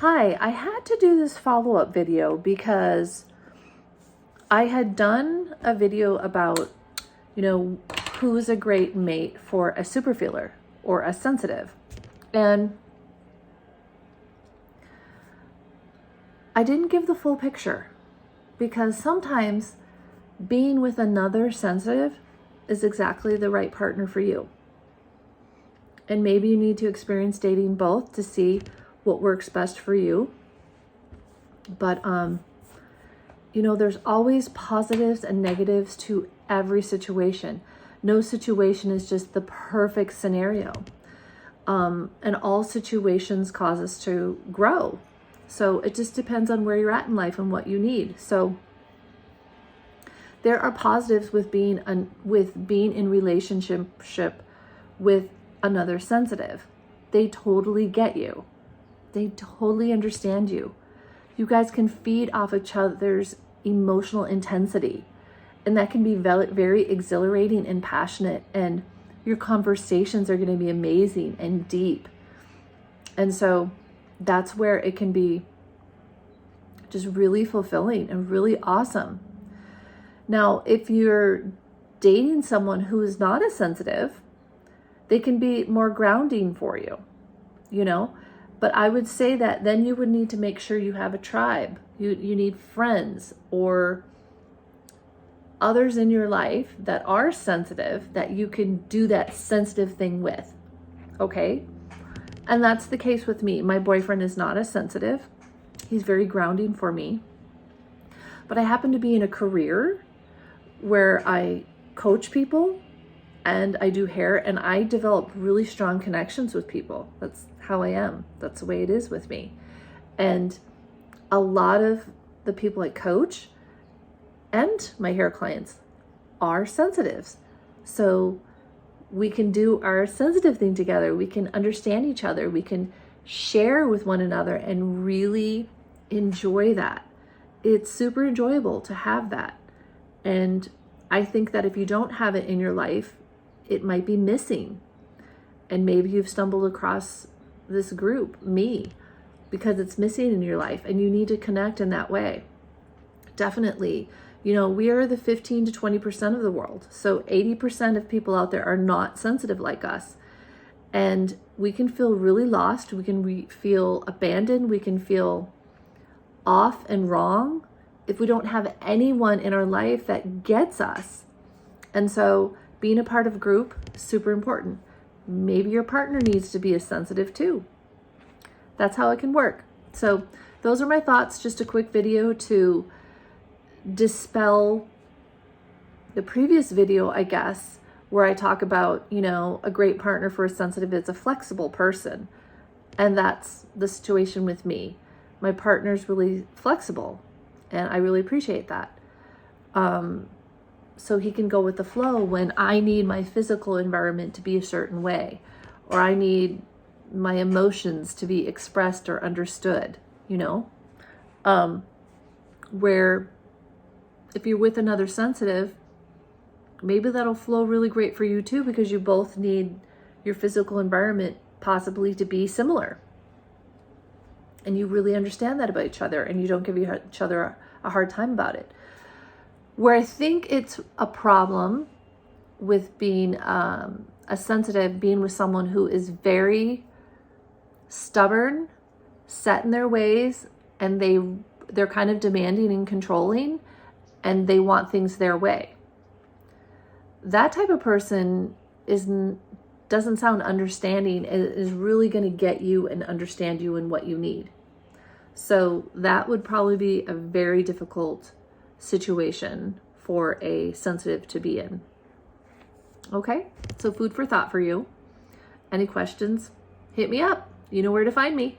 Hi, I had to do this follow-up video because I had done a video about, who's a great mate for a super feeler or a sensitive. And I didn't give the full picture because sometimes being with another sensitive is exactly the right partner for you. And maybe you need to experience dating both to see what works best for you. But, there's always positives and negatives to every situation. No situation is just the perfect scenario. And all situations cause us to grow. So it just depends on where you're at in life and what you need. So there are positives with being in relationship with another sensitive. They totally get you. They totally understand you. You guys can feed off each other's emotional intensity, and that can be very exhilarating and passionate, and your conversations are going to be amazing and deep. And so that's where it can be just really fulfilling and really awesome. Now, if you're dating someone who is not as sensitive, they can be more grounding for you, But I would say that then you would need to make sure you have a tribe. You need friends or others in your life that are sensitive that you can do that sensitive thing with, okay? And that's the case with me. My boyfriend is not as sensitive. He's very grounding for me. But I happen to be in a career where I coach people and I do hair, and I develop really strong connections with people. That's how I am. That's the way it is with me. And a lot of the people I coach and my hair clients are sensitives. So we can do our sensitive thing together. We can understand each other. We can share with one another and really enjoy that. It's super enjoyable to have that. And I think that if you don't have it in your life, it might be missing. And maybe you've stumbled across this group, me, because it's missing in your life and you need to connect in that way. Definitely. We are the 15 to 20% of the world. So 80% of people out there are not sensitive like us. And we can feel really lost. We can feel abandoned. We can feel off and wrong if we don't have anyone in our life that gets us. And so being a part of a group is super important. Maybe your partner needs to be as sensitive too. That's how it can work. So those are my thoughts. Just a quick video to dispel the previous video, I guess, where I talk about, a great partner for a sensitive is a flexible person. And that's the situation with me. My partner's really flexible, and I really appreciate that. So he can go with the flow when I need my physical environment to be a certain way, or I need my emotions to be expressed or understood, where if you're with another sensitive, maybe that'll flow really great for you too, because you both need your physical environment possibly to be similar. And you really understand that about each other, and you don't give each other a hard time about it. Where I think it's a problem with being a sensitive, being with someone who is very stubborn, set in their ways, and they're kind of demanding and controlling, and they want things their way. That type of person doesn't sound understanding, is really going to get you and understand you and what you need. So that would probably be a very difficult situation for a sensitive to be in. Okay, so food for thought for you. Any questions? Hit me up. You know where to find me.